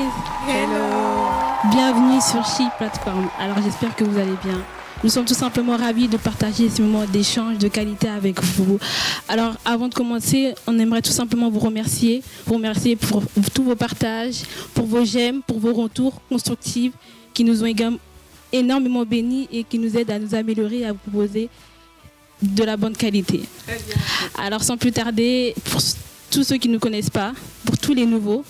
guys. Hello. Bienvenue sur Chi Plateforme. Alors j'espère que vous allez bien. Nous sommes tout simplement ravis de partager ce moment d'échange de qualité avec vous. Alors avant de commencer, on aimerait tout simplement vous remercier pour tous vos partages, pour vos j'aime, pour vos retours constructifs qui nous ont énormément bénis et qui nous aident à nous améliorer et à vous proposer de la bonne qualité. Alors sans plus tarder, pour tous ceux qui ne nous connaissent pas, pour tous les nouveaux,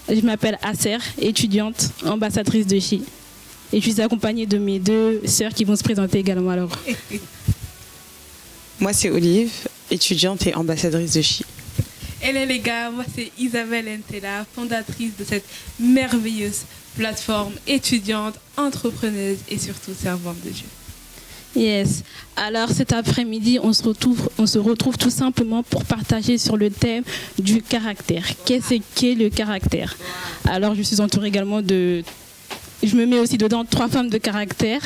je m'appelle Acer, étudiante, ambassadrice de Chi. Et je suis accompagnée de mes deux sœurs qui vont se présenter également. Alors. Moi, c'est Olive, étudiante et ambassadrice de Chi. Hello les gars, moi c'est Isabelle Ntela, fondatrice de cette merveilleuse plateforme étudiante, entrepreneuse et surtout servante de Dieu. Yes. Alors cet après-midi, on se retrouve tout simplement pour partager sur le thème du caractère. Qu'est-ce qu'est le caractère? Alors je suis entourée également je me mets aussi dedans 3 femmes de caractère.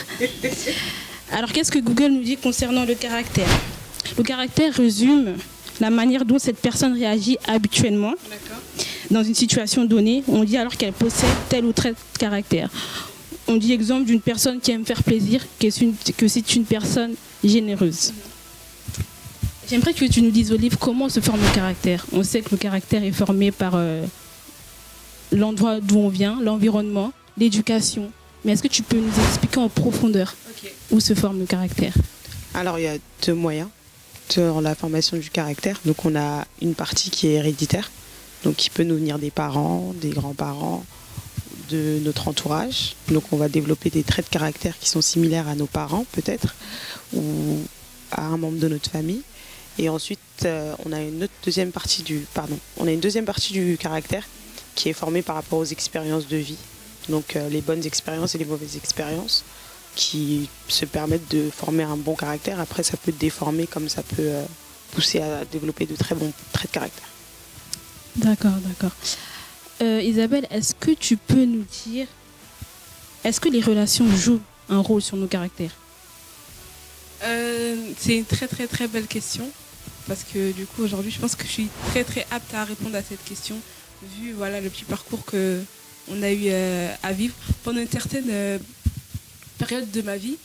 Alors qu'est-ce que Google nous dit concernant le caractère? Le caractère résume la manière dont cette personne réagit habituellement dans une situation donnée. On dit alors qu'elle possède tel ou tel caractère. On dit exemple d'une personne qui aime faire plaisir, que c'est une personne généreuse. J'aimerais que tu nous dises, Olive, comment se forme le caractère. On sait que le caractère est formé par l'endroit d'où on vient, l'environnement, l'éducation. Mais est-ce que tu peux nous expliquer en profondeur où se forme le caractère? Alors, il y a 2 moyens dans la formation du caractère. Donc, on a une partie qui est héréditaire, donc qui peut nous venir des parents, des grands-parents, de notre entourage. Donc, on va développer des traits de caractère qui sont similaires à nos parents, peut-être, ou à un membre de notre famille. Et ensuite, on a une deuxième partie du caractère qui est formée par rapport aux expériences de vie. Donc, les bonnes expériences et les mauvaises expériences qui se permettent de former un bon caractère. Après, ça peut déformer comme ça peut pousser à développer de très bons traits de caractère. D'accord. Isabelle, est-ce que tu peux nous dire, est-ce que les relations jouent un rôle sur nos caractères? C'est une très très très belle question parce que du coup aujourd'hui je pense que je suis très très apte à répondre à cette question vu le petit parcours qu'on a eu à vivre pendant une certaine période de ma vie.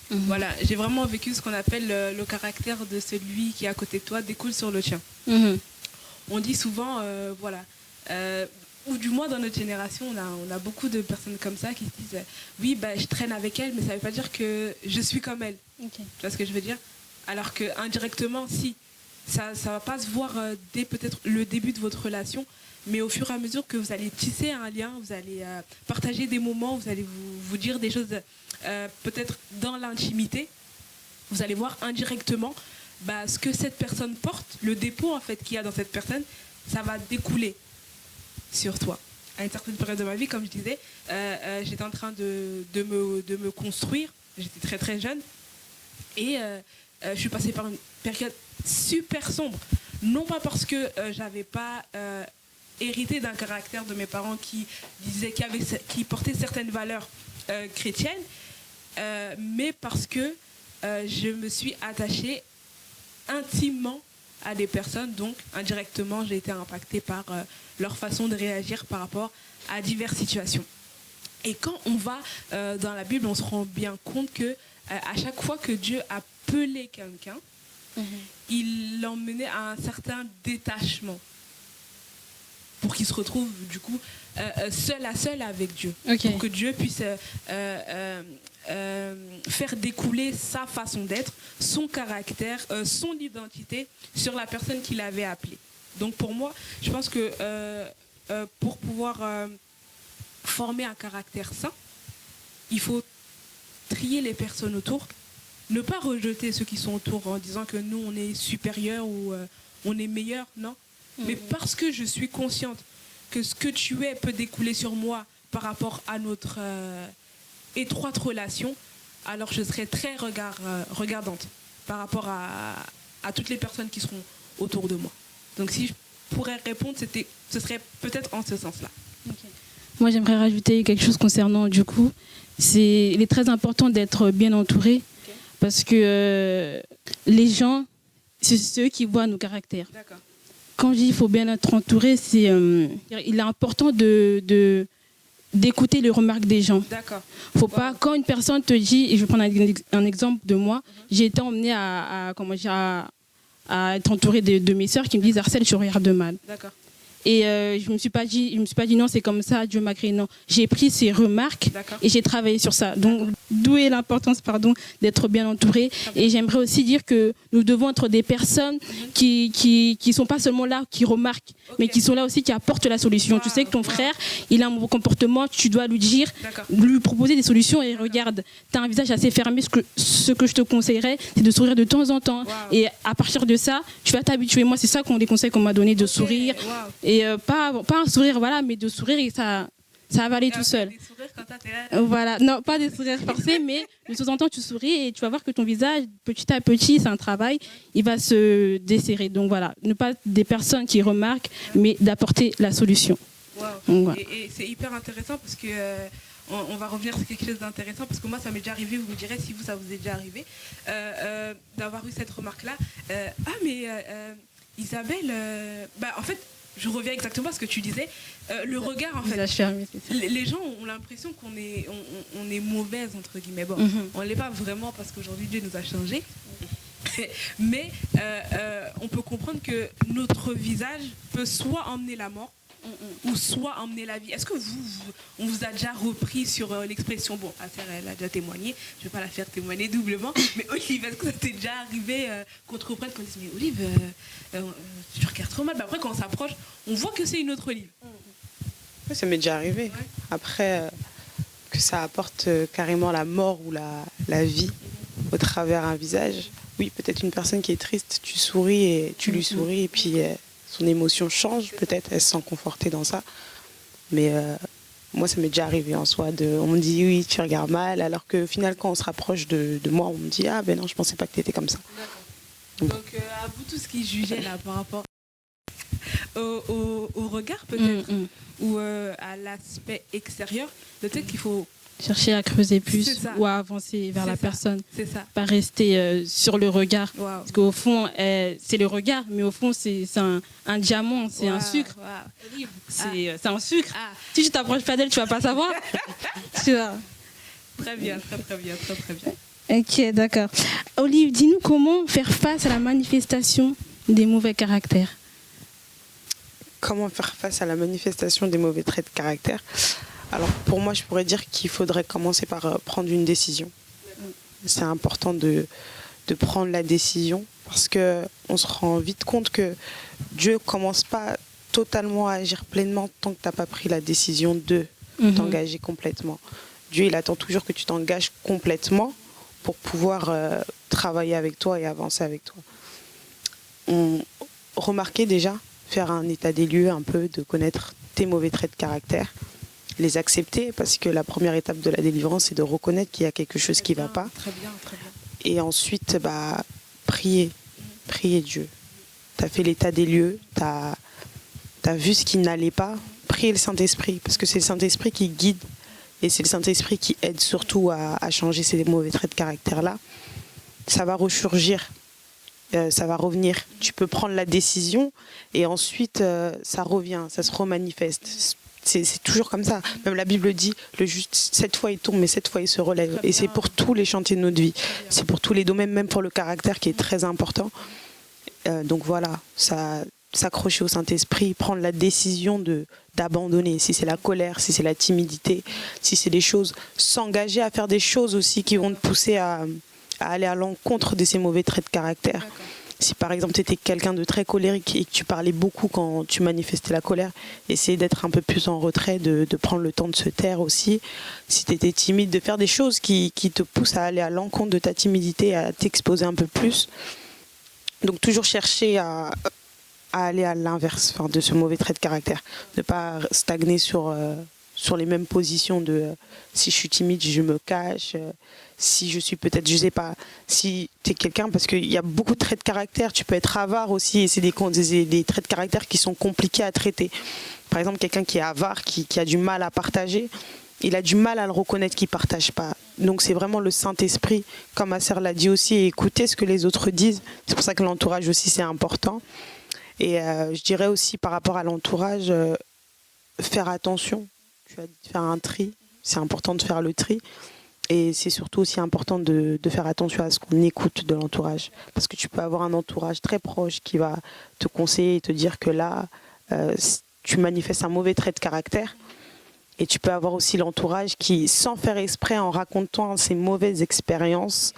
J'ai vraiment vécu ce qu'on appelle le caractère de celui qui est à côté de toi découle sur le tien. On dit souvent ou du moins dans notre génération, on a beaucoup de personnes comme ça qui se disent oui, je traîne avec elle, mais ça ne veut pas dire que je suis comme elle. Tu vois ce que je veux dire? Alors que indirectement, si, ça ne va pas se voir dès peut-être le début de votre relation, mais au fur et à mesure que vous allez tisser un lien, vous allez partager des moments, vous allez vous dire des choses peut-être dans l'intimité, vous allez voir indirectement ce que cette personne porte, le dépôt en fait qu'il y a dans cette personne, ça va découler sur toi. À une certaine période de ma vie, comme je disais, j'étais en train de me construire. J'étais très très jeune et je suis passée par une période super sombre. Non pas parce que j'avais pas hérité d'un caractère de mes parents qui portaient certaines valeurs chrétiennes, mais parce que je me suis attachée intimement à des personnes, donc indirectement j'ai été impactée par leur façon de réagir par rapport à diverses situations. Et quand on va dans la Bible, on se rend bien compte que à chaque fois que Dieu appelait quelqu'un, il l'emmenait à un certain détachement pour qu'il se retrouve du coup seul à seul avec Dieu, pour que Dieu puisse faire découler sa façon d'être, son caractère, son identité sur la personne qu'il avait appelée. Donc pour moi, je pense que pour pouvoir former un caractère sain, il faut trier les personnes autour, ne pas rejeter ceux qui sont autour en disant que nous on est supérieurs ou on est meilleurs, non. Mais parce que je suis consciente que ce que tu es peut découler sur moi par rapport à notre étroite relation, alors je serai très regardante par rapport à toutes les personnes qui seront autour de moi. Donc si je pourrais répondre, ce serait peut-être en ce sens-là. Moi, j'aimerais rajouter quelque chose concernant, du coup, il est très important d'être bien entouré parce que les gens, c'est ceux qui voient nos caractères. Quand je dis qu'il faut bien être entouré, il est important de d'écouter les remarques des gens. D'accord. Faut pas, quand une personne te dit, et je vais prendre un exemple de moi, j'ai été emmenée à être entourée de mes sœurs qui me disent Arcel, tu regardes mal. D'accord. Et je me suis pas dit non, c'est comme ça, Dieu m'a créé. Non, j'ai pris ces remarques et j'ai travaillé sur ça. Donc, d'où est l'importance, d'être bien entouré. Et j'aimerais aussi dire que nous devons être des personnes qui sont pas seulement là, qui remarquent, mais qui sont là aussi, qui apportent la solution. Tu sais que ton frère, il a un mauvais comportement, tu dois lui dire, lui proposer des solutions. Et regarde, tu as un visage assez fermé. Ce que je te conseillerais, c'est de sourire de temps en temps. Et à partir de ça, tu vas t'habituer. Moi, c'est ça des conseils qu'on m'a donné, de sourire. Et pas un sourire, voilà, mais de sourire et ça va aller tout seul. Des sourires quand t'es là. Voilà, non, pas des sourires forcés, mais de temps en temps, tu souris et tu vas voir que ton visage, petit à petit, c'est un travail, il va se desserrer. Donc voilà, ne pas des personnes qui remarquent, mais d'apporter la solution. Wow. Donc, voilà. Et c'est hyper intéressant parce que on va revenir sur quelque chose d'intéressant parce que moi, ça m'est déjà arrivé, vous me direz si ça vous est déjà arrivé, d'avoir eu cette remarque-là. Isabelle, en fait, je reviens exactement à ce que tu disais. Le regard, en fait. Les gens ont l'impression qu'on est mauvaise, entre guillemets. Bon, on ne l'est pas vraiment parce qu'aujourd'hui, Dieu nous a changés. Mais on peut comprendre que notre visage peut soit emmener la mort, ou soit emmener la vie. Est-ce que on vous a déjà repris sur l'expression, bon, Asser, elle a déjà témoigné, je ne vais pas la faire témoigner doublement, mais Olive, est-ce que ça t'est déjà arrivé qu'on te reprenne, qu'on dise, mais Olive, tu regardes trop mal. Bah, après, quand on s'approche, on voit que c'est une autre Olive. Oui, ça m'est déjà arrivé. Ouais. Après, que ça apporte carrément la mort ou la vie au travers un visage. Oui, peut-être une personne qui est triste, tu souris et tu lui souris, et puis son émotion change, peut-être, elle se sent confortée dans ça. Mais moi, ça m'est déjà arrivé en soi. On me dit, oui, tu regardes mal, alors qu'au final, quand on se rapproche de moi, on me dit, ah ben non, je pensais pas que tu étais comme ça. Donc, à vous tous qui jugez là par rapport au regard, peut-être, ou à l'aspect extérieur, peut-être qu'il faut chercher à creuser plus ou à avancer vers la personne. C'est ça. Pas rester sur le regard. Wow. Parce qu'au fond, c'est le regard, mais au fond, c'est un diamant, c'est un sucre. Wow. C'est un sucre. Ah. Si tu t'approches pas d'elle, tu vas pas savoir. Tu vois. Très bien. Ok, d'accord. Olive, dis-nous comment faire face à la manifestation des mauvais caractères. Comment faire face à la manifestation des mauvais traits de caractère ? Alors pour moi, je pourrais dire qu'il faudrait commencer par prendre une décision. C'est important de prendre la décision parce qu'on se rend vite compte que Dieu ne commence pas totalement à agir pleinement tant que tu n'as pas pris la décision de t'engager complètement. Dieu, il attend toujours que tu t'engages complètement pour pouvoir travailler avec toi et avancer avec toi. Remarquez déjà, faire un état des lieux un peu, de connaître tes mauvais traits de caractère, les accepter, parce que la première étape de la délivrance, c'est de reconnaître qu'il y a quelque chose qui ne va pas. Très bien. Et ensuite, prier Dieu. Tu as fait l'état des lieux, tu as vu ce qui n'allait pas, prier le Saint-Esprit, parce que c'est le Saint-Esprit qui guide, et c'est le Saint-Esprit qui aide surtout à changer ces mauvais traits de caractère-là. Ça va ressurgir, ça va revenir. Tu peux prendre la décision, et ensuite, ça revient, ça se remanifeste. C'est toujours comme ça. Même la Bible dit, le juste, 7 fois il tombe, mais 7 fois il se relève. Et c'est pour tous les chantiers de notre vie. C'est pour tous les domaines, même pour le caractère qui est très important. Donc voilà, s'accrocher au Saint-Esprit, prendre la décision d'abandonner. Si c'est la colère, si c'est la timidité, si c'est des choses, s'engager à faire des choses aussi qui vont te pousser à aller à l'encontre de ces mauvais traits de caractère. Si par exemple tu étais quelqu'un de très colérique et que tu parlais beaucoup quand tu manifestais la colère, essayer d'être un peu plus en retrait, de prendre le temps de se taire aussi. Si tu étais timide, de faire des choses qui te poussent à aller à l'encontre de ta timidité, à t'exposer un peu plus. Donc toujours chercher à aller à l'inverse de ce mauvais trait de caractère. Ne pas stagner sur les mêmes positions de si je suis timide, je me cache. Si je suis peut-être, je sais pas, si tu es quelqu'un, parce qu'il y a beaucoup de traits de caractère, tu peux être avare aussi, et c'est des traits de caractère qui sont compliqués à traiter. Par exemple, quelqu'un qui est avare, qui a du mal à partager, il a du mal à le reconnaître qu'il ne partage pas. Donc c'est vraiment le Saint-Esprit, comme ma sœur l'a dit aussi, et écouter ce que les autres disent. C'est pour ça que l'entourage aussi, c'est important. Et je dirais aussi par rapport à l'entourage, faire attention. tu as dit de faire un tri. C'est important de faire le tri. Et c'est surtout aussi important de faire attention à ce qu'on écoute de l'entourage. Parce que tu peux avoir un entourage très proche qui va te conseiller et te dire que là, tu manifestes un mauvais trait de caractère. Et tu peux avoir aussi l'entourage qui, sans faire exprès, en racontant ses mauvaises expériences,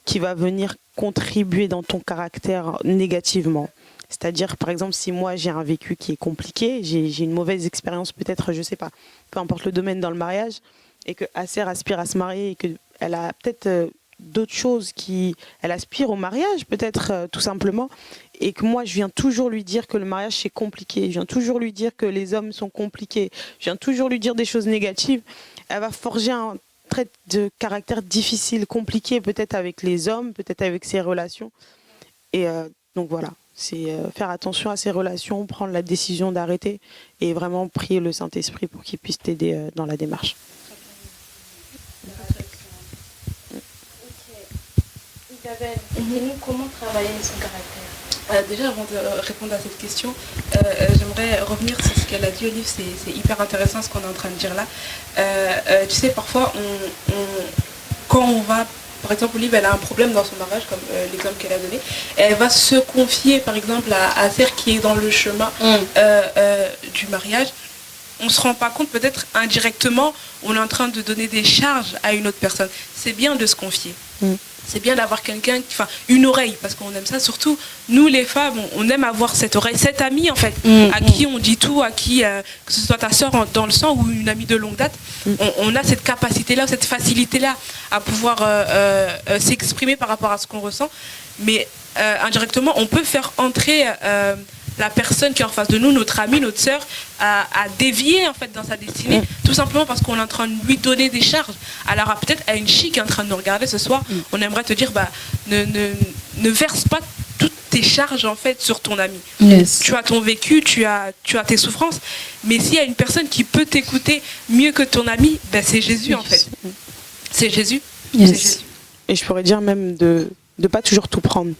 qui va venir contribuer dans ton caractère négativement. C'est-à-dire, par exemple, si moi j'ai un vécu qui est compliqué, j'ai une mauvaise expérience peut-être, je sais pas, peu importe le domaine dans le mariage, et que Acer aspire à se marier et qu'elle a peut-être d'autres choses elle aspire au mariage peut-être tout simplement, et que moi je viens toujours lui dire que le mariage c'est compliqué, je viens toujours lui dire que les hommes sont compliqués, je viens toujours lui dire des choses négatives, elle va forger un trait de caractère difficile, compliqué peut-être avec les hommes, peut-être avec ses relations. Et donc voilà, c'est faire attention à ses relations, prendre la décision d'arrêter et vraiment prier le Saint-Esprit pour qu'il puisse t'aider dans la démarche. Isabelle, dis-nous comment travailler son caractère. Déjà, avant de répondre à cette question, j'aimerais revenir sur ce qu'elle a dit, Olive. C'est hyper intéressant ce qu'on est en train de dire là. Tu sais, parfois, quand on va, par exemple, Olive, elle a un problème dans son mariage, comme l'exemple qu'elle a donné, et elle va se confier, par exemple, à Serre qui est dans le chemin du mariage. On ne se rend pas compte, peut-être indirectement, on est en train de donner des charges à une autre personne. C'est bien de se confier. C'est bien d'avoir quelqu'un, une oreille, parce qu'on aime ça. Surtout, nous les femmes, on aime avoir cette oreille, cette amie en fait, à qui on dit tout, à qui, que ce soit ta soeur dans le sang ou une amie de longue date, on a cette capacité-là, cette facilité-là à pouvoir s'exprimer par rapport à ce qu'on ressent. Mais indirectement, on peut faire entrer la personne qui est en face de nous, notre amie, notre sœur, à dévier en fait dans sa destinée, tout simplement parce qu'on est en train de lui donner des charges. Alors peut-être à une chic qui est en train de nous regarder ce soir, on aimerait te dire, ne verse pas toutes tes charges en fait sur ton ami. Yes. Tu as ton vécu, tu as tes souffrances, mais s'il y a une personne qui peut t'écouter mieux que ton ami, c'est Jésus en fait. C'est Jésus. Yes. C'est Jésus. Et je pourrais dire même de ne pas toujours tout prendre.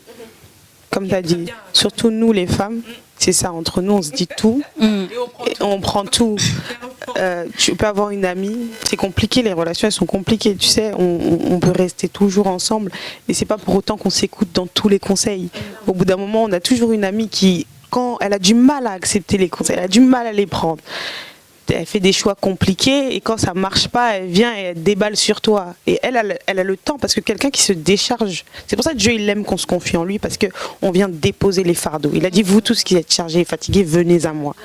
Comme tu as dit, surtout nous les femmes, c'est ça, entre nous on se dit tout, et on prend tout. Tu peux avoir une amie, c'est compliqué, les relations elles sont compliquées, tu sais, on peut rester toujours ensemble, et c'est pas pour autant qu'on s'écoute dans tous les conseils. Au bout d'un moment, on a toujours une amie qui, quand elle a du mal à accepter les conseils, elle a du mal à les prendre. Elle fait des choix compliqués et quand ça marche pas, elle vient et elle déballe sur toi. Et elle a le temps parce que quelqu'un qui se décharge. C'est pour ça que Dieu il aime qu'on se confie en lui parce que on vient déposer les fardeaux. Il a dit vous tous qui êtes chargés et fatigués, venez à moi.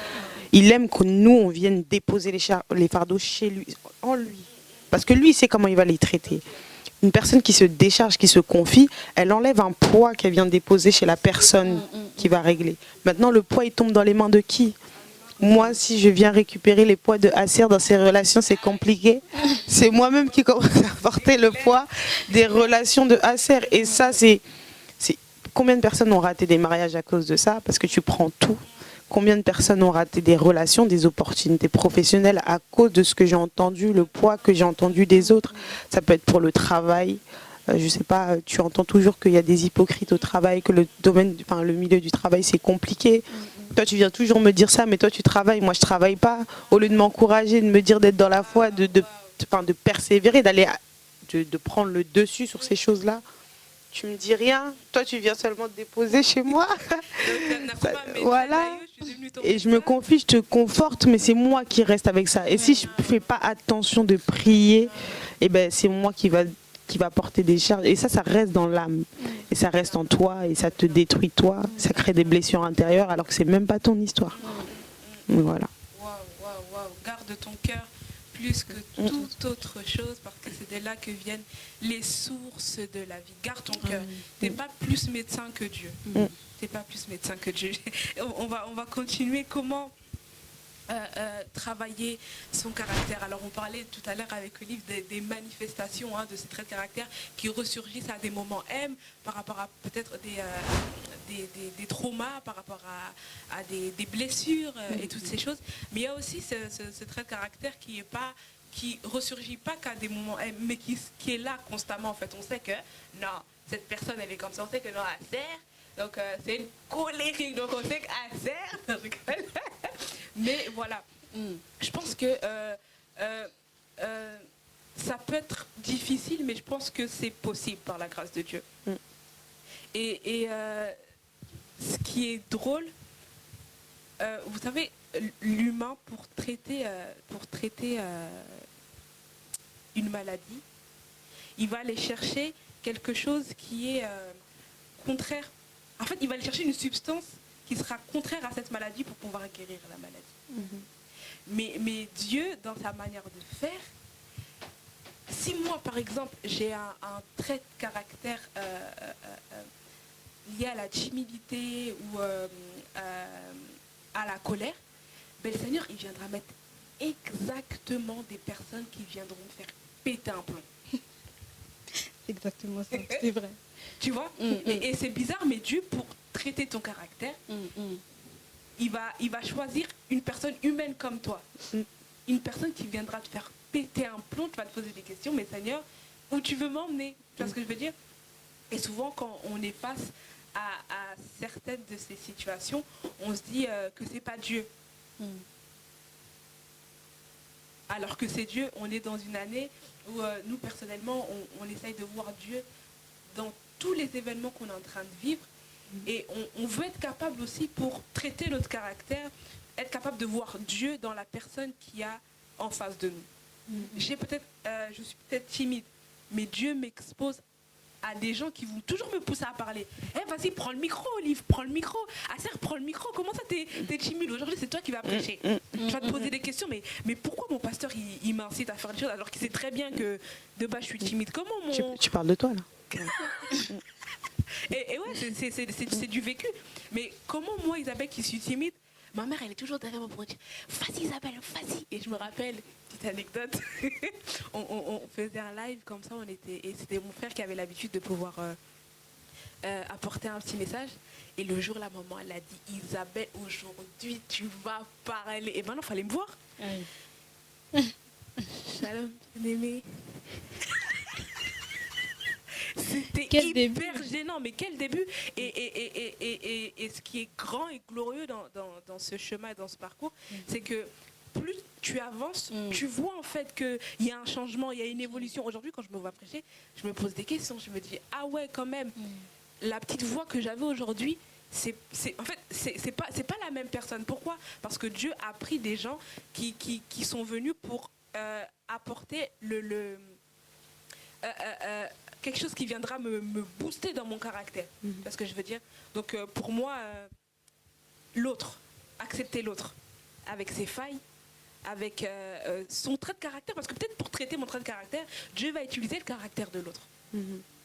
Il aime que nous on vienne déposer les fardeaux chez lui, en lui, parce que lui il sait comment il va les traiter. Une personne qui se décharge, qui se confie, elle enlève un poids qu'elle vient déposer chez la personne qui va régler. Maintenant le poids il tombe dans les mains de qui? Moi, si je viens récupérer les poids de Acer dans ses relations, c'est compliqué. C'est moi-même qui commence à porter le poids des relations de Acer. Et ça, c'est... Combien de personnes ont raté des mariages à cause de ça? Parce que tu prends tout. Combien de personnes ont raté des relations, des opportunités professionnelles à cause de ce que j'ai entendu, le poids que j'ai entendu des autres? Ça peut être pour le travail. Je sais pas, tu entends toujours qu'il y a des hypocrites au travail, que le milieu du travail, c'est compliqué. Toi, tu viens toujours me dire ça, mais toi, tu travailles. Moi, je travaille pas. Au lieu de m'encourager, de me dire d'être dans la foi, de persévérer, de prendre le dessus sur ces choses-là, tu me dis rien. Toi, tu viens seulement te déposer chez moi. Voilà. Et je me confie, je te conforte, mais c'est moi qui reste avec ça. Et si je fais pas attention de prier, c'est moi qui va porter des charges. Et ça reste dans l'âme. Et ça reste en toi. Et ça te détruit toi. Ça crée des blessures intérieures alors que c'est même pas ton histoire. Voilà. Waouh. Garde ton cœur plus que toute autre chose parce que c'est de là que viennent les sources de la vie. Garde ton cœur. T'es pas plus médecin que Dieu. T'es pas plus médecin que Dieu. On va continuer. Comment travailler son caractère. Alors on parlait tout à l'heure avec Olive des manifestations de ces traits de caractère qui ressurgissent à des moments M par rapport à peut-être des traumas, par rapport à des blessures et toutes ces choses. Mais il y a aussi ce trait de caractère qui ressurgit pas qu'à des moments M, mais qui est là constamment en fait. On sait que non, cette personne elle est comme ça, on sait que non, elle sert. Donc c'est une colérique, donc on sait qu'elle sert. Mais voilà, je pense que peut être difficile, mais je pense que c'est possible par la grâce de Dieu. Et ce qui est drôle, vous savez, l'humain, pour traiter une maladie, il va aller chercher quelque chose qui est contraire. En fait, il va aller chercher une substance qui sera contraire à cette maladie pour pouvoir guérir la maladie. Mais Dieu, dans sa manière de faire, si moi, par exemple, j'ai un trait de caractère lié à la timidité ou à la colère, ben, le Seigneur, il viendra mettre exactement des personnes qui viendront me faire péter un plomb. C'est exactement ça, c'est vrai. Tu vois, et c'est bizarre, mais Dieu, pour traiter ton caractère, il va choisir une personne humaine comme toi. Une personne qui viendra te faire péter un plomb, tu vas te poser des questions, mais Seigneur, où tu veux m'emmener? Tu vois ce que je veux dire? Et souvent, quand on est face à certaines de ces situations, on se dit que c'est pas Dieu. Alors que c'est Dieu. On est dans une année où nous, personnellement, on essaye de voir Dieu dans tous les événements qu'on est en train de vivre. Et on veut être capable aussi, pour traiter notre caractère, être capable de voir Dieu dans la personne qui a en face de nous. Je suis peut-être timide, mais Dieu m'expose à des gens qui vont toujours me pousser à parler. Vas-y, prends le micro, Olive, prends le micro. Asser, prends le micro. Comment ça, t'es timide? Aujourd'hui, c'est toi qui vas prêcher. Tu vas te poser des questions, mais pourquoi mon pasteur, il m'incite à faire des choses alors qu'il sait très bien que de base, je suis timide? Comment Tu parles de toi, là. Et ouais, c'est du vécu. Mais comment moi, Isabelle, qui suis timide, ma mère, elle est toujours derrière moi pour dire « Vas-y, Isabelle, vas-y !» Et je me rappelle, petite anecdote, on faisait un live comme ça, et c'était mon frère qui avait l'habitude de pouvoir apporter un petit message. Et le jour, la maman, elle a dit « Isabelle, aujourd'hui, tu vas parler. » Et maintenant, il fallait me voir. Shalom, bien-aimé. C'était hyper gênant, mais quel début. Et ce qui est grand et glorieux dans ce chemin et dans ce parcours, c'est que plus tu avances, tu vois en fait qu'il y a un changement, il y a une évolution. Aujourd'hui, quand je me vois prêcher, je me pose des questions. Je me dis, ah ouais, quand même, la petite voix que j'avais aujourd'hui, c'est pas la même personne. Pourquoi? Parce que Dieu a pris des gens qui sont venus pour apporter quelque chose qui viendra me booster dans mon caractère. C'est ce que je veux dire. Donc pour moi, l'autre, accepter l'autre avec ses failles, avec son trait de caractère, parce que peut-être pour traiter mon trait de caractère, Dieu va utiliser le caractère de l'autre. Tu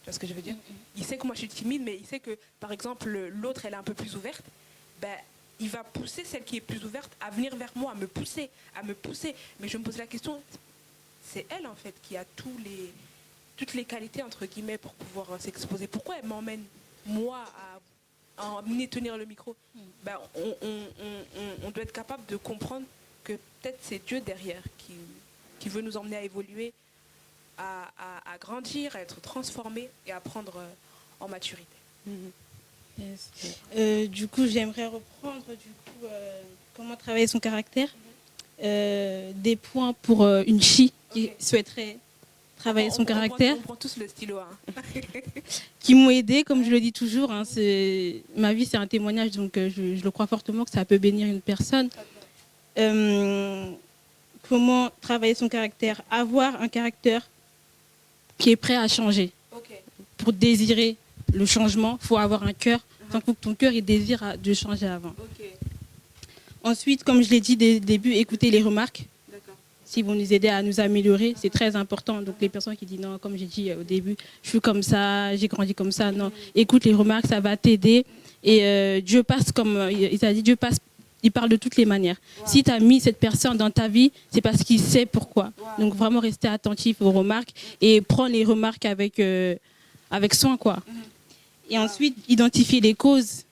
vois ce que je veux dire? Il sait que moi je suis timide, mais il sait que par exemple l'autre elle est un peu plus ouverte. Ben, il va pousser celle qui est plus ouverte à venir vers moi, à me pousser. Mais je me pose la question, c'est elle en fait qui a toutes les qualités entre guillemets pour pouvoir s'exposer. Pourquoi elle m'emmène moi à emmener tenir le micro? Ben, on doit être capable de comprendre que peut-être c'est Dieu derrière qui veut nous emmener à évoluer, à grandir, à être transformé et à prendre en maturité. Du coup, j'aimerais reprendre comment travailler son caractère. Des points pour une fille qui souhaiterait travailler son caractère. On prend tous le stylo. Qui m'ont aidé, comme je le dis toujours. Ma vie, c'est un témoignage, donc je le crois fortement que ça peut bénir une personne. Comment travailler son caractère? Avoir un caractère qui est prêt à changer. Pour désirer le changement, il faut avoir un cœur. Tant que ton cœur il désire de changer avant. Ensuite, comme je l'ai dit dès le début, écouter les remarques. Si vous nous aidez à nous améliorer, c'est très important. Donc les personnes qui disent non, comme j'ai dit au début, je suis comme ça, j'ai grandi comme ça, non. Écoute les remarques, ça va t'aider. Et Dieu passe, comme il a dit, Dieu passe, il parle de toutes les manières. Si tu as mis cette personne dans ta vie, c'est parce qu'il sait pourquoi. Donc vraiment rester attentif aux remarques et prendre les remarques avec soin, quoi. Et ensuite, identifier les causes.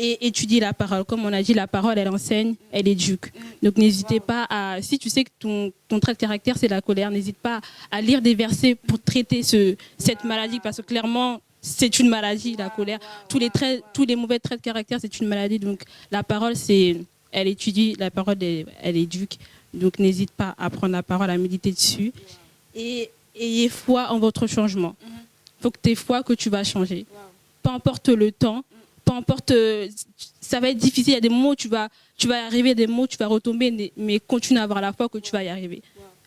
Et étudier la parole. Comme on a dit, la parole, elle enseigne, elle éduque. Donc n'hésitez pas à, si tu sais que ton trait de caractère, c'est la colère, n'hésite pas à lire des versets pour traiter cette maladie, parce que clairement, c'est une maladie, la colère. Tous les mauvais traits de caractère, c'est une maladie. Donc la parole, elle étudie, la parole, elle éduque. Donc n'hésite pas à prendre la parole, à méditer dessus. Et ayez foi en votre changement. Il faut que tu aies foi que tu vas changer. Peu importe le temps, peu importe, ça va être difficile. Il y a des moments où tu vas y arriver, des moments où tu vas retomber, mais continue à avoir la foi que tu vas y arriver.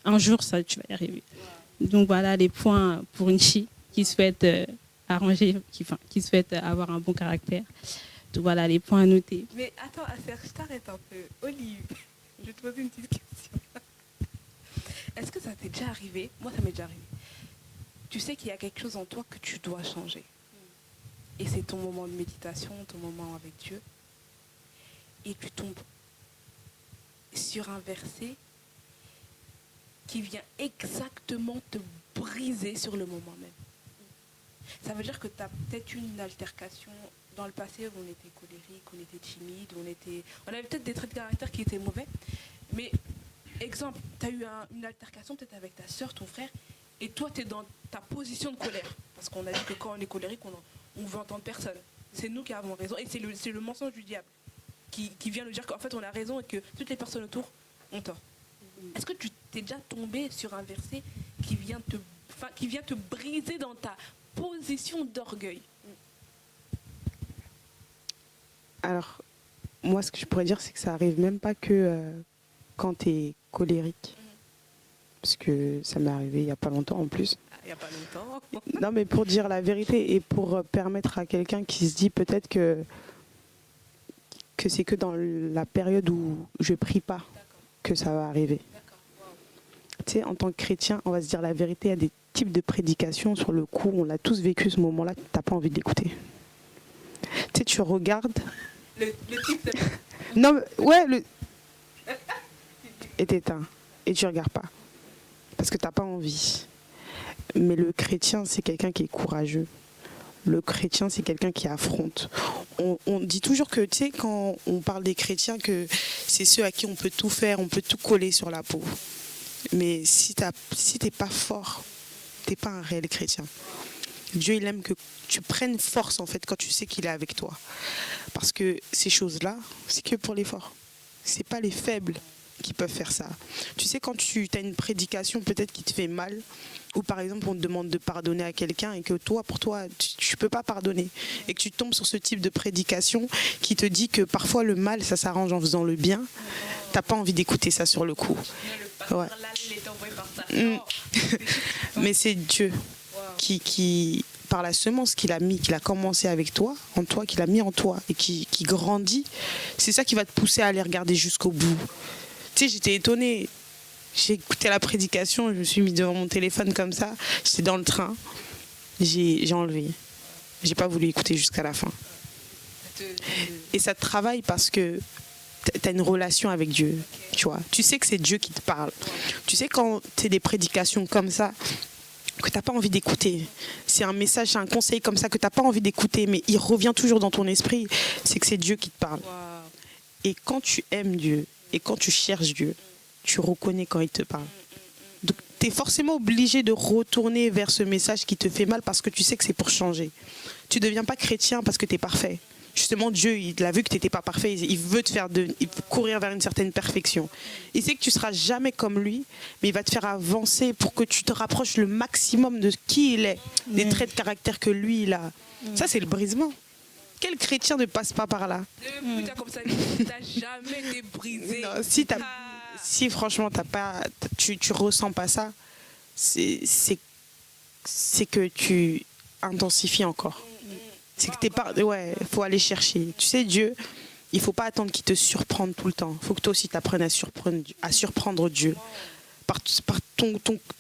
Un jour, tu vas y arriver. Donc voilà les points pour une fille qui souhaite arranger, qui souhaite avoir un bon caractère. Donc voilà les points à noter. Mais attends, Acer, je t'arrête un peu. Olive, je vais te poser une petite question. Est-ce que ça t'est déjà arrivé? Moi, ça m'est déjà arrivé. Tu sais qu'il y a quelque chose en toi que tu dois changer. Et c'est ton moment de méditation, ton moment avec Dieu. Et tu tombes sur un verset qui vient exactement te briser sur le moment même. Ça veut dire que tu as peut-être eu une altercation dans le passé où on était colérique, on était timide, on avait peut-être des traits de caractère qui étaient mauvais. Mais, exemple, tu as eu une altercation peut-être avec ta soeur, ton frère, et toi, tu es dans ta position de colère. Parce qu'on a dit que quand on est colérique, on veut entendre personne. C'est nous qui avons raison. Et c'est le mensonge du diable qui vient nous dire qu'en fait, on a raison et que toutes les personnes autour ont tort. Est-ce que tu t'es déjà tombé sur un verset qui vient te briser dans ta position d'orgueil? Alors, moi, ce que je pourrais dire, c'est que ça arrive même pas que quand tu es colérique. Parce que ça m'est arrivé il n'y a pas longtemps en plus. Il n'y a pas longtemps. Non, mais pour dire la vérité et pour permettre à quelqu'un qui se dit peut-être que c'est que dans la période où je prie pas que ça va arriver. Tu sais, en tant que chrétien, on va se dire la vérité, il y a des types de prédications sur le coup, on l'a tous vécu ce moment-là, tu n'as pas envie d'écouter. Tu sais, tu regardes... Le type de... Non, mais, ouais, et t'éteins. Et tu regardes pas. Parce que tu n'as pas envie. Mais le chrétien, c'est quelqu'un qui est courageux. Le chrétien, c'est quelqu'un qui affronte. On dit toujours que, tu sais, quand on parle des chrétiens, que c'est ceux à qui on peut tout faire, on peut tout coller sur la peau. Mais si t'es pas fort, t'es pas un réel chrétien. Dieu, il aime que tu prennes force, en fait, quand tu sais qu'il est avec toi. Parce que ces choses-là, c'est que pour les forts. C'est pas les faibles qui peuvent faire ça. Tu sais, quand tu as une prédication peut-être qui te fait mal, ou par exemple on te demande de pardonner à quelqu'un et que toi, pour toi, tu peux pas pardonner, et que tu tombes sur ce type de prédication qui te dit que parfois le mal, ça s'arrange en faisant le bien, t'as pas envie d'écouter ça sur le coup. Ouais. Mais c'est Dieu qui par la semence qu'il a commencé avec toi, en toi, qu'il a mis en toi et qui grandit, c'est ça qui va te pousser à aller regarder jusqu'au bout. Tu sais, j'étais étonnée. J'ai écouté la prédication, je me suis mis devant mon téléphone comme ça, j'étais dans le train, j'ai enlevé. J'ai pas voulu écouter jusqu'à la fin. Et ça te travaille parce que tu as une relation avec Dieu, tu vois. Tu sais que c'est Dieu qui te parle. Tu sais quand tu as des prédications comme ça, que tu n'as pas envie d'écouter. C'est un message, c'est un conseil comme ça que tu n'as pas envie d'écouter, mais il revient toujours dans ton esprit, c'est que c'est Dieu qui te parle. Et quand tu aimes Dieu, et quand tu cherches Dieu, tu reconnais quand il te parle. Donc, tu es forcément obligé de retourner vers ce message qui te fait mal parce que tu sais que c'est pour changer. Tu ne deviens pas chrétien parce que tu es parfait. Justement, Dieu, il a vu que tu n'étais pas parfait. Il veut te faire courir vers une certaine perfection. Il sait que tu ne seras jamais comme lui, mais il va te faire avancer pour que tu te rapproches le maximum de qui il est, des traits de caractère que lui, il a. Ça, c'est le brisement. Quel chrétien ne passe pas par là? Comme ça, tu n'as jamais été brisé. Non, si franchement tu ressens pas ça, c'est que tu intensifies encore. C'est que t'es pas, ouais, faut aller chercher. Tu sais, Dieu, il faut pas attendre qu'il te surprenne tout le temps. Il faut que toi aussi t'apprennes à surprendre Dieu. Tu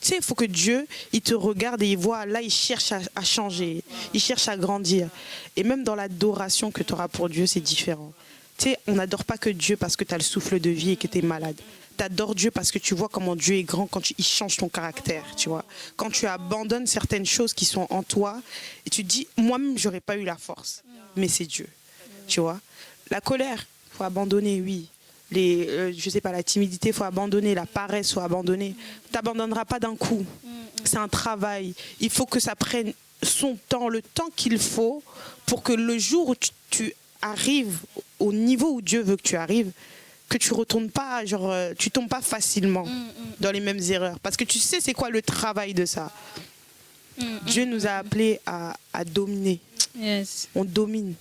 sais, il faut que Dieu, il te regarde et il voit, là, il cherche à changer, il cherche à grandir. Et même dans l'adoration que tu auras pour Dieu, c'est différent. Tu sais, on n'adore pas que Dieu parce que tu as le souffle de vie et que tu es malade. Tu adores Dieu parce que tu vois comment Dieu est grand quand il change ton caractère, tu vois. Quand tu abandonnes certaines choses qui sont en toi et tu te dis, moi-même, j'aurais pas eu la force. Mais c'est Dieu, tu vois. La colère, il faut abandonner, oui. Je sais pas, la timidité, il faut abandonner. La paresse, il faut abandonner. Tu n'abandonneras pas d'un coup. C'est un travail. Il faut que ça prenne son temps, le temps qu'il faut pour que le jour où tu arrives au niveau où Dieu veut que tu arrives, que tu retournes pas, genre, tu tombes pas facilement dans les mêmes erreurs. Parce que tu sais c'est quoi le travail de ça. Dieu nous a appelés à dominer. Yes. On domine.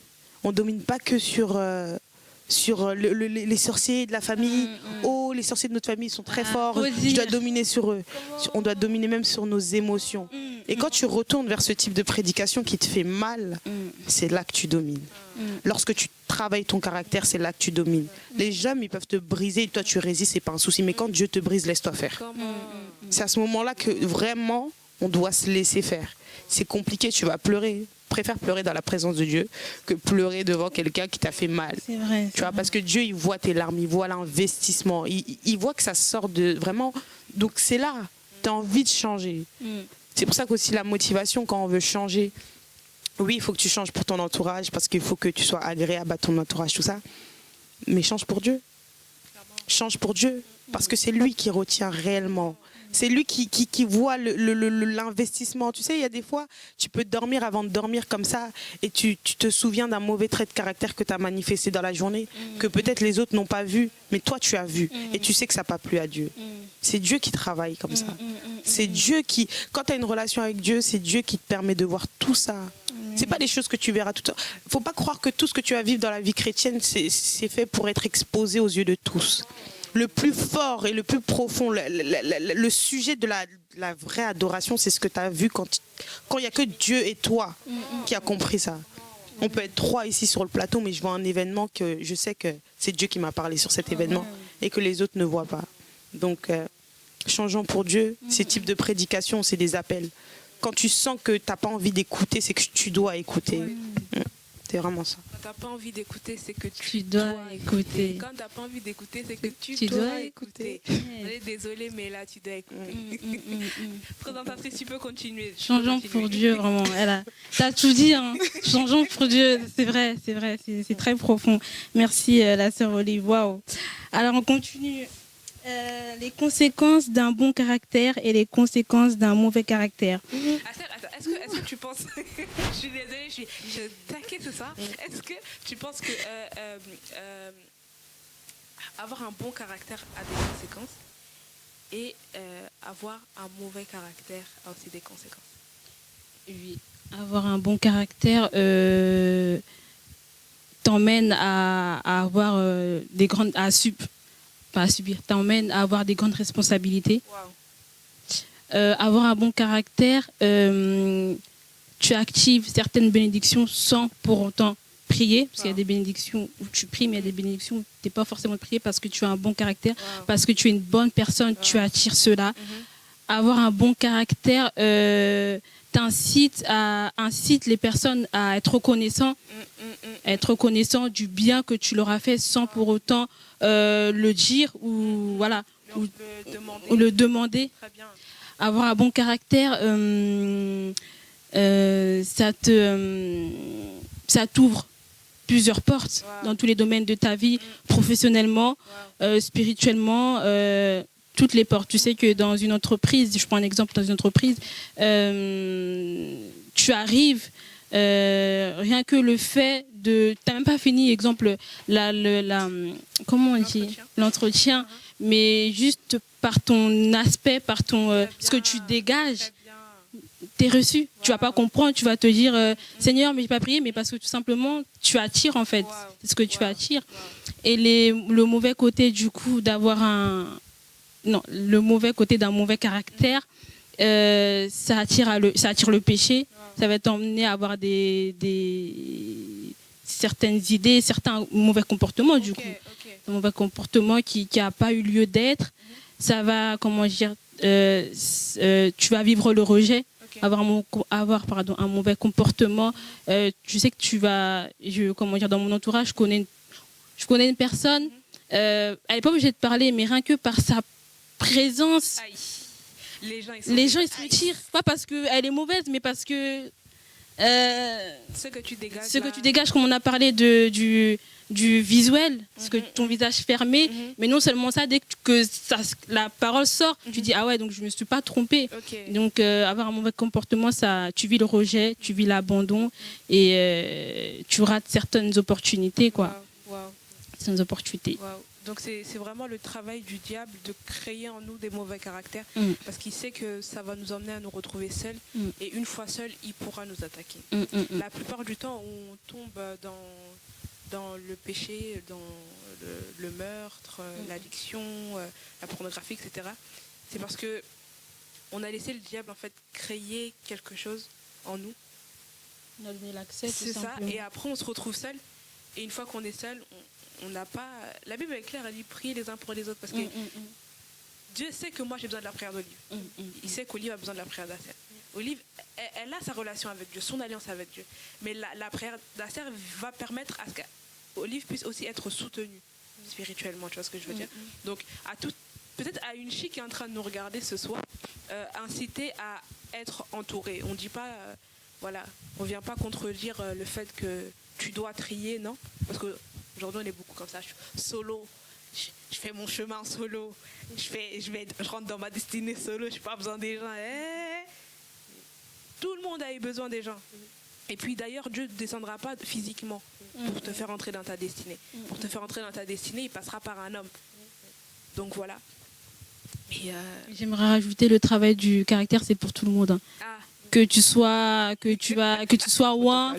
On domine pas que sur les sorciers de la famille. Oh, les sorciers de notre famille sont très forts. Je dois dominer sur eux. On doit dominer même sur nos émotions. Et quand tu retournes vers ce type de prédication qui te fait mal, c'est là que tu domines. Lorsque tu travailles ton caractère, c'est là que tu domines. Les gens, ils peuvent te briser et toi, tu résistes, c'est pas un souci. Mais quand Dieu te brise, laisse-toi faire. C'est à ce moment-là que vraiment, on doit se laisser faire. C'est compliqué, tu vas pleurer. Préfère pleurer dans la présence de Dieu que pleurer devant quelqu'un qui t'a fait mal. C'est vrai. Tu vois, parce que Dieu, il voit tes larmes, il voit l'investissement, il voit que ça sort de vraiment. Donc c'est là, tu as envie de changer. C'est pour ça qu'aussi la motivation, quand on veut changer, oui, il faut que tu changes pour ton entourage, parce qu'il faut que tu sois agréable à ton entourage, tout ça. Mais change pour Dieu. Change pour Dieu, parce que c'est lui qui retient réellement. C'est lui qui voit l'investissement. Tu sais, il y a des fois, tu peux dormir avant de dormir comme ça et tu te souviens d'un mauvais trait de caractère que tu as manifesté dans la journée, que peut-être les autres n'ont pas vu, mais toi, tu as vu. Et tu sais que ça n'a pas plu à Dieu. C'est Dieu qui travaille comme ça. C'est Dieu qui... Quand tu as une relation avec Dieu, c'est Dieu qui te permet de voir tout ça. C'est pas des choses que tu verras tout le temps. Faut pas croire que tout ce que tu vas vivre dans la vie chrétienne, c'est fait pour être exposé aux yeux de tous. Le plus fort et le plus profond, le sujet de la vraie adoration, c'est ce que tu as vu quand il n'y a que Dieu et toi qui a compris ça. On peut être 3 ici sur le plateau, mais je vois un événement que je sais que c'est Dieu qui m'a parlé sur cet événement et que les autres ne voient pas. Donc, changeons pour Dieu. Ces types de prédications, c'est des appels. Quand tu sens que tu n'as pas envie d'écouter, c'est que tu dois écouter. C'est vraiment ça. Quand t'as pas envie d'écouter, c'est que Tu dois écouter. Quand t'as pas envie d'écouter, c'est que tu dois écouter. Désolée, mais là, tu dois écouter. Présentatrice, tu peux continuer. Changeons pour Dieu, vraiment. T'as tout dit, hein. Changeons pour Dieu, c'est vrai, c'est très profond. Merci, la sœur Olive. Waouh. Alors, on continue. Les conséquences d'un bon caractère et les conséquences d'un mauvais caractère. Attends, est-ce que tu penses... je suis désolée, je t'inquiète sur ça. Est-ce que tu penses que avoir un bon caractère a des conséquences et avoir un mauvais caractère a aussi des conséquences? Oui, avoir un bon caractère t'emmène à avoir des grandes... pas à subir, t'emmène à avoir des grandes responsabilités. Avoir un bon caractère, tu actives certaines bénédictions sans pour autant prier, parce qu'il y a des bénédictions où tu pries, mais il y a des bénédictions où tu n'es pas forcément prié parce que tu as un bon caractère, parce que tu es une bonne personne, tu attires cela. Avoir un bon caractère incite les personnes à être reconnaissants du bien que tu leur as fait sans pour autant le dire ou voilà ou le demander. Très bien. Avoir un bon caractère, ça t'ouvre plusieurs portes dans tous les domaines de ta vie, professionnellement, spirituellement, toutes les portes. Tu sais que dans une entreprise, je prends un exemple, dans une entreprise, tu arrives, rien que le fait de... Tu n'as même pas fini, exemple, comment on dit, l'entretien, mais juste par ton aspect, par ton ce que tu dégages, tu es reçu. Tu vas pas comprendre, tu vas te dire Seigneur, mais je n'ai pas prié, mais parce que tout simplement, tu attires en fait. C'est ce que tu attires. Et le mauvais côté du coup le mauvais côté d'un mauvais caractère, ça attire le péché. Ça va t'emmener à avoir certaines idées, certains mauvais comportements du coup. Un mauvais comportement qui n'a pas eu lieu d'être. Ça va, comment dire, tu vas vivre le rejet, avoir un mauvais comportement. Tu sais que tu vas, dans mon entourage, je connais une personne, elle n'est pas obligée de parler, mais rien que par sa présence, les gens ils se retirent. Pas parce qu'elle est mauvaise, mais parce que ce que tu dégages, comme on a parlé du visuel, parce que ton visage fermé, mais non seulement ça, dès que la parole sort, tu dis ah ouais, donc je me suis pas trompée. Donc avoir un mauvais comportement, tu vis le rejet, tu vis l'abandon et tu rates certaines opportunités, quoi. Certaines opportunités. Donc c'est vraiment le travail du diable de créer en nous des mauvais caractères parce qu'il sait que ça va nous emmener à nous retrouver seuls et une fois seul, il pourra nous attaquer. La plupart du temps, on tombe dans le péché, dans le meurtre, l'addiction, la pornographie, etc. C'est parce que on a laissé le diable en fait créer quelque chose en nous. On a donné l'accès. C'est ça. Et après, on se retrouve seul. Et une fois qu'on est seul, on n'a pas. La Bible est claire, elle dit priez les uns pour les autres parce que Dieu sait que moi j'ai besoin de la prière d'Olive. Il sait qu'Olive a besoin de la prière d'Acer. Olive, elle a sa relation avec Dieu, son alliance avec Dieu. Mais la prière d'Acer va permettre à ce qu'Olive puisse aussi être soutenue spirituellement. Tu vois ce que je veux dire? Donc, peut-être à une fille qui est en train de nous regarder ce soir, inciter à être entourée. On ne dit pas, voilà, on ne vient pas contredire le fait que tu dois trier, non? Parce qu'aujourd'hui, on est beaucoup comme ça. Je suis solo, je fais mon chemin solo, je rentre dans ma destinée solo, je n'ai pas besoin des gens. Tout le monde a eu besoin des gens. Et puis d'ailleurs, Dieu ne descendra pas physiquement pour te faire entrer dans ta destinée. Pour te faire entrer dans ta destinée, il passera par un homme. Donc voilà. J'aimerais rajouter le travail du caractère, c'est pour tout le monde. Que tu sois ouin,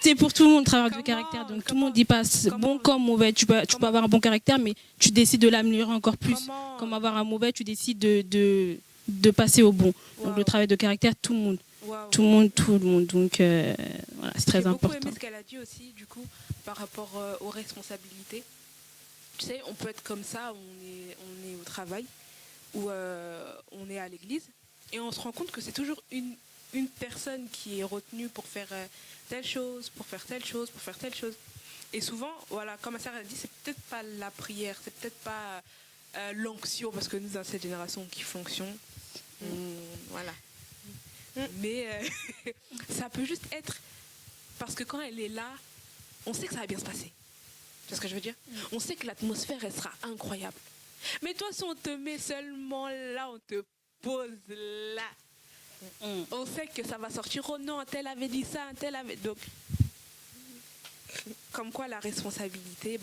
c'est pour tout le monde le travail du caractère. Donc tout le monde dit pas bon comme mauvais. Tu peux avoir un bon caractère, mais tu décides de l'améliorer encore plus. Comme avoir un mauvais, tu décides de passer au bon. Donc le travail de caractère, tout le monde. Tout le monde. Donc voilà, c'est très important. J'ai beaucoup aimé ce qu'elle a dit aussi, du coup, par rapport aux responsabilités. Tu sais, on peut être comme ça, on est au travail, ou on est à l'église, et on se rend compte que c'est toujours une personne qui est retenue pour faire telle chose, pour faire telle chose, pour faire telle chose. Et souvent, voilà, comme ma sœur a dit, c'est peut-être pas la prière, c'est peut-être pas l'onction, parce que nous, dans cette génération qui fonctionne, voilà. Mais ça peut juste être parce que quand elle est là, on sait que ça va bien se passer. Tu vois ce que je veux dire? On sait que l'atmosphère, elle sera incroyable. Mais toi, si on te met seulement là, on te pose là, on sait que ça va sortir. Oh non, tel avait dit ça, tel avait... Donc, comme quoi la responsabilité,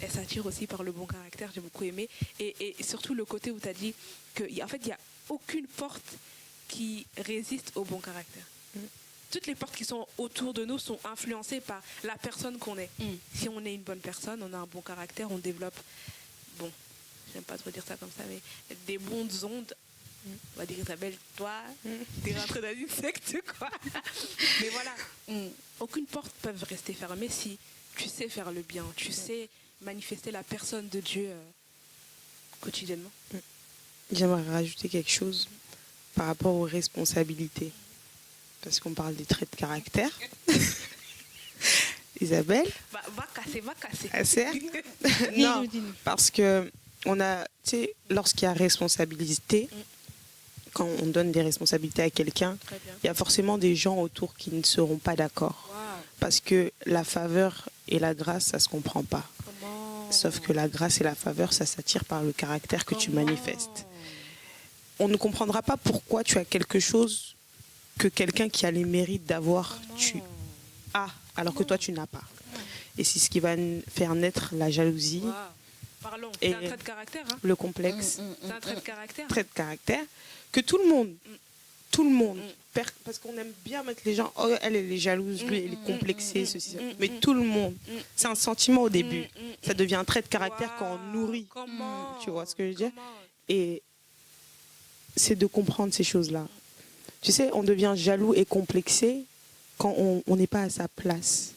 elle s'attire aussi par le bon caractère. J'ai beaucoup aimé. Et surtout le côté où tu as dit qu'en fait, il n'y a aucune porte qui résiste au bon caractère. Toutes les portes qui sont autour de nous sont influencées par la personne qu'on est. Si on est une bonne personne, on a un bon caractère, on développe, j'aime pas trop dire ça comme ça, mais des bonnes ondes. On va dire, Isabelle, toi, t'es rentrée dans une secte, quoi. Mais voilà, aucune porte peut rester fermée si tu sais faire le bien, tu sais manifester la personne de Dieu quotidiennement. J'aimerais rajouter quelque chose par rapport aux responsabilités. Parce qu'on parle des traits de caractère. Isabelle. Va casser. Assez. Non, parce que on a, tu sais, lorsqu'il y a responsabilité, quand on donne des responsabilités à quelqu'un, il y a forcément des gens autour qui ne seront pas d'accord. Parce que la faveur et la grâce, ça ne se comprend pas. Sauf que la grâce et la faveur, ça s'attire par le caractère que tu manifestes. On ne comprendra pas pourquoi tu as quelque chose que quelqu'un qui a les mérites d'avoir, tu as, alors que toi, tu n'as pas. Et c'est ce qui va faire naître la jalousie. Parlons, et c'est un trait de caractère. Le complexe. C'est un trait de caractère. Trait de caractère que tout le monde, parce qu'on aime bien mettre les gens, oh, elle est jalouse, lui, elle est complexée, ceci, ça. Mais tout le monde, c'est un sentiment au début. Ça devient un trait de caractère quand on nourrit. Tu vois ce que je veux dire? Et c'est de comprendre ces choses-là. Tu sais, on devient jaloux et complexé quand on n'est pas à sa place.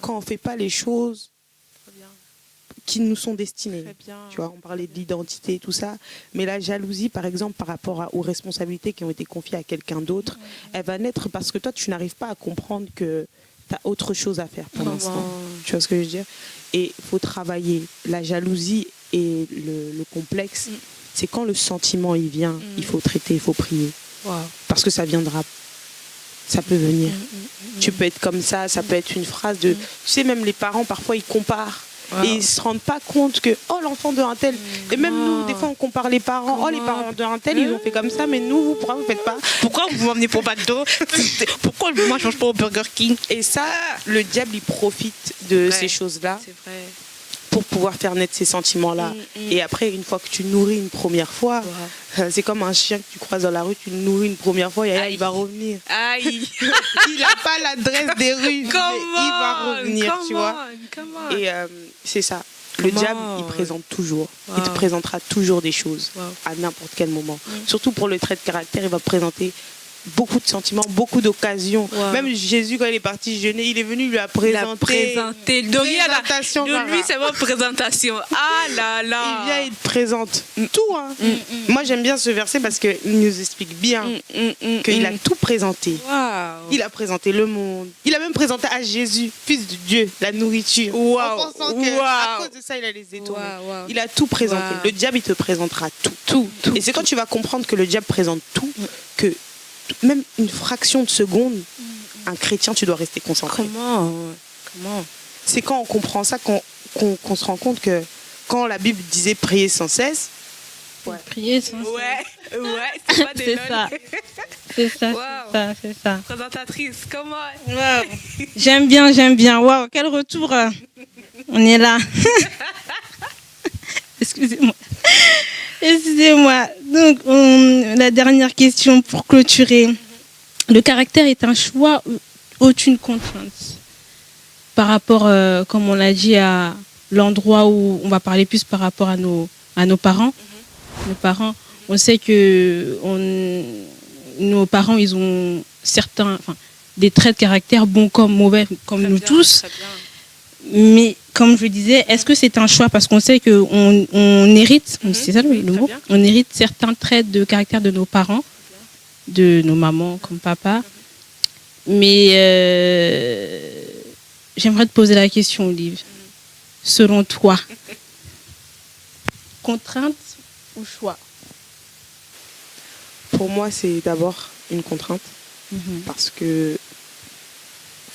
Quand on ne fait pas les choses qui nous sont destinées. Tu vois, on parlait de l'identité et tout ça. Mais la jalousie, par exemple, par rapport aux responsabilités qui ont été confiées à quelqu'un d'autre, elle va naître parce que toi, tu n'arrives pas à comprendre que tu as autre chose à faire pour l'instant. Tu vois ce que je veux dire? Et il faut travailler. La jalousie et le complexe, c'est quand le sentiment il vient, il faut traiter, il faut prier. Parce que ça viendra. Ça peut venir. Tu peux être comme ça peut être une phrase de... Tu sais, même les parents, parfois, ils comparent. Et ils ne se rendent pas compte que, oh, l'enfant de un tel. Et même nous, des fois, on compare les parents. Oh, les parents de un tel, ils ont fait comme ça, mais nous, pourquoi vous ne faites pas? Pourquoi vous m'emmenez pour McDo? Pourquoi moi, je ne mange pas au Burger King? Et ça, le diable, il profite de ces choses-là. C'est vrai. pour pouvoir faire naître ces sentiments-là. Et après, une fois que tu nourris une première fois, c'est comme un chien que tu croises dans la rue, tu le nourris une première fois et il va revenir. Aïe. Il n'a pas l'adresse des rues, mais il va revenir, tu vois. Et c'est ça. Le diable, il présente toujours. Il te présentera toujours des choses à n'importe quel moment. Surtout pour le trait de caractère, il va te présenter beaucoup de sentiments, beaucoup d'occasions. Même Jésus, quand il est parti jeûner, il est venu lui présenter. Donc, lui, c'est votre présentation. Ah là là. Il vient, il te présente tout. Hein. Moi, j'aime bien ce verset parce qu'il nous explique bien qu'il a tout présenté. Il a présenté le monde. Il a même présenté à Jésus, fils de Dieu, la nourriture. En pensant qu'à cause de ça, il allait les étourner. Il a tout présenté. Le diable, il te présentera tout. Et c'est quand tu vas comprendre que le diable présente tout, que même une fraction de seconde, un chrétien, tu dois rester concentré. Comment C'est quand on comprend ça qu'on se rend compte que quand la Bible disait prier sans cesse, prier sans cesse. C'est pas des C'est ça. C'est ça, c'est ça. Présentatrice, comment J'aime bien. Waouh, quel retour. On est là. Excusez-moi. Donc, la dernière question pour clôturer. Le caractère est un choix ou une contrainte par rapport, comme on l'a dit, à l'endroit où on va parler plus par rapport à nos parents. Nos parents, on sait que nos parents, ils ont des traits de caractère bons comme mauvais, comme nous tous. Mais comme je disais, est-ce que c'est un choix? Parce qu'on sait qu'on hérite, c'est ça le mot, on hérite certains traits de caractère de nos parents, de nos mamans comme papa. Mais j'aimerais te poser la question, Olive. Selon toi, contrainte ou choix? Pour moi, c'est d'abord une contrainte. Parce que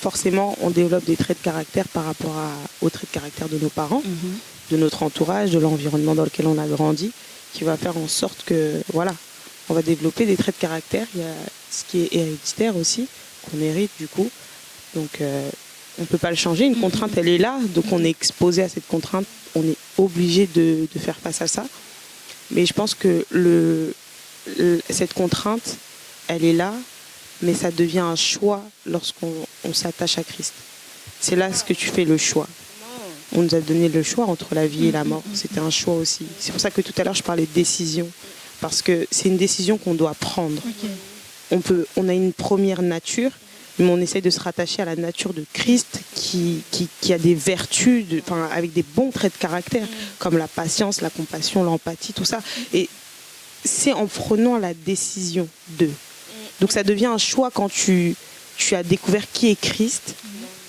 forcément, on développe des traits de caractère par rapport aux traits de caractère de nos parents, de notre entourage, de l'environnement dans lequel on a grandi, qui va faire en sorte que, voilà, on va développer des traits de caractère. Il y a ce qui est héréditaire aussi, qu'on hérite du coup. Donc, on ne peut pas le changer. Une contrainte, elle est là. Donc, on est exposé à cette contrainte. On est obligé de faire face à ça. Mais je pense que cette contrainte, elle est là. Mais ça devient un choix lorsqu'on s'attache à Christ. C'est là ce que tu fais le choix. On nous a donné le choix entre la vie et la mort. C'était un choix aussi. C'est pour ça que tout à l'heure, je parlais de décision. Parce que c'est une décision qu'on doit prendre. On a une première nature, mais on essaie de se rattacher à la nature de Christ qui a des vertus, avec des bons traits de caractère, comme la patience, la compassion, l'empathie, tout ça. Et c'est en prenant la décision de... Donc ça devient un choix quand tu as découvert qui est Christ,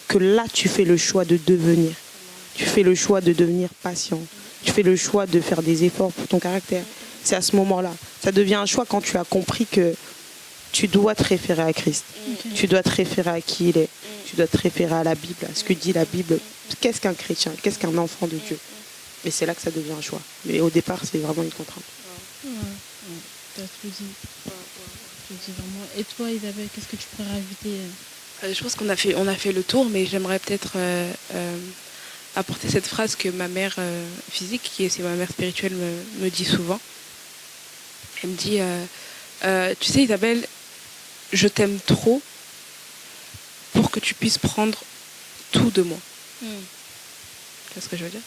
que là tu fais le choix de devenir. Tu fais le choix de devenir patient. Tu fais le choix de faire des efforts pour ton caractère. C'est à ce moment-là. Ça devient un choix quand tu as compris que tu dois te référer à Christ. Tu dois te référer à qui il est. Tu dois te référer à la Bible, à ce que dit la Bible. Qu'est-ce qu'un chrétien? Qu'est-ce qu'un enfant de Dieu? Et c'est là que ça devient un choix. Mais au départ, c'est vraiment une contrainte. T'as tout dit. Vraiment. Et toi, Isabelle, qu'est-ce que tu pourrais rajouter? Je pense qu'on a fait le tour, mais j'aimerais peut-être apporter cette phrase que ma mère physique, qui est aussi ma mère spirituelle, me dit souvent. Elle me dit, tu sais Isabelle, je t'aime trop pour que tu puisses prendre tout de moi. C'est ce que je veux dire.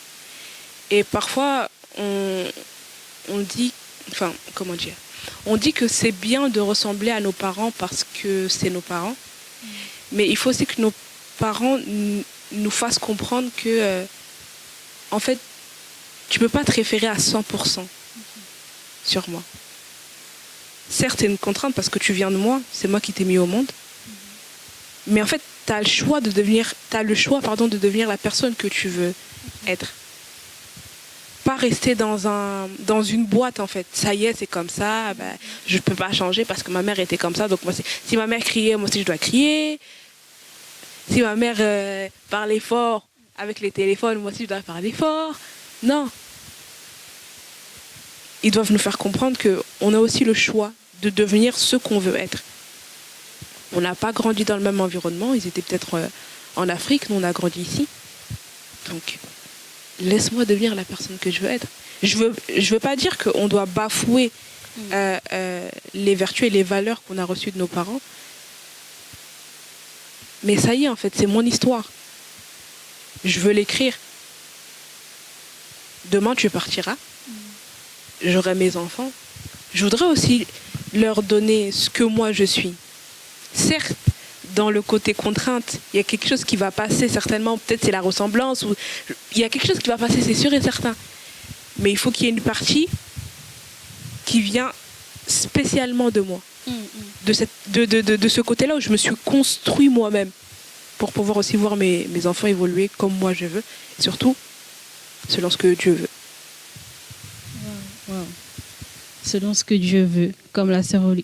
Et parfois, on dit, comment dire, on dit que c'est bien de ressembler à nos parents parce que c'est nos parents. Mais il faut aussi que nos parents nous fassent comprendre que, en fait, tu ne peux pas te référer à 100% sur moi. Certes, c'est une contrainte parce que tu viens de moi, c'est moi qui t'ai mis au monde. Mais en fait, tu as le choix de devenir la personne que tu veux être. Pas rester dans une boîte en fait. Ça y est, c'est comme ça. Je ne peux pas changer parce que ma mère était comme ça. Donc moi, si ma mère criait, moi aussi je dois crier. Si ma mère parlait fort avec les téléphones, moi aussi je dois parler fort. Non. Ils doivent nous faire comprendre qu'on a aussi le choix de devenir ce qu'on veut être. On n'a pas grandi dans le même environnement. Ils étaient peut-être en Afrique. Nous, on a grandi ici. Donc, laisse-moi devenir la personne que je veux être. Je veux pas dire qu'on doit bafouer les vertus et les valeurs qu'on a reçues de nos parents. Mais ça y est, en fait, c'est mon histoire. Je veux l'écrire. Demain, tu partiras. J'aurai mes enfants. Je voudrais aussi leur donner ce que moi je suis. Certes, dans le côté contrainte, il y a quelque chose qui va passer certainement. Peut-être c'est la ressemblance. Ou il y a quelque chose qui va passer, c'est sûr et certain. Mais il faut qu'il y ait une partie qui vient spécialement de moi. De ce côté-là où je me suis construit moi-même pour pouvoir aussi voir mes enfants évoluer comme moi je veux. Et surtout, selon ce que Dieu veut. Wow. Selon ce que Dieu veut, comme la sœur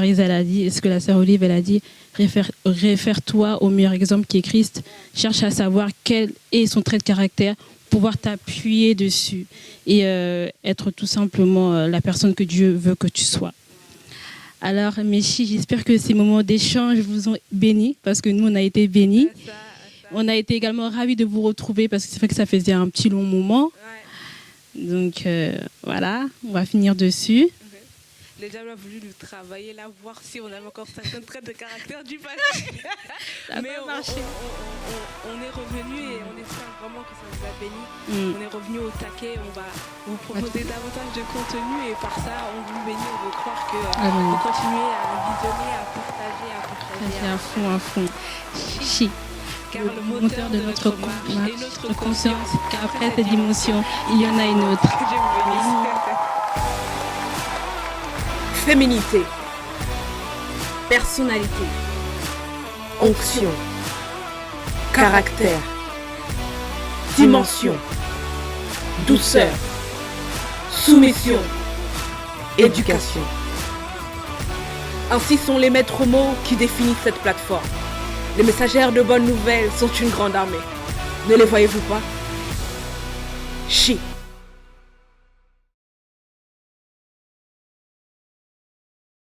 Isa l'a dit, et ce que la sœur Olive elle a dit, réfère-toi au meilleur exemple qui est Christ. Cherche à savoir quel est son trait de caractère, pouvoir t'appuyer dessus et être tout simplement la personne que Dieu veut que tu sois. Alors, Méchi, j'espère que ces moments d'échange vous ont bénis, parce que nous, on a été bénis. On a été également ravis de vous retrouver, parce que c'est vrai que ça faisait un petit long moment. Donc, voilà, on va finir dessus. Le diable a voulu nous travailler là, voir si on avait encore certains traits de caractère du passé. Mais on est revenu et on espère vraiment que ça vous a béni. On est revenu au taquet, on va vous proposer davantage de contenu et par ça, on vous bénit, on veut croire que vous continuez à visionner, à partager, à fond. Chi. Car le moteur de notre marche et notre conscience, qu'après cette dimension, il y en a une autre. Féminité, personnalité, onction, caractère, dimension, douceur, soumission, éducation. Ainsi sont les maîtres mots qui définissent cette plateforme. Les messagères de bonnes nouvelles sont une grande armée. Ne les voyez-vous pas? Chi.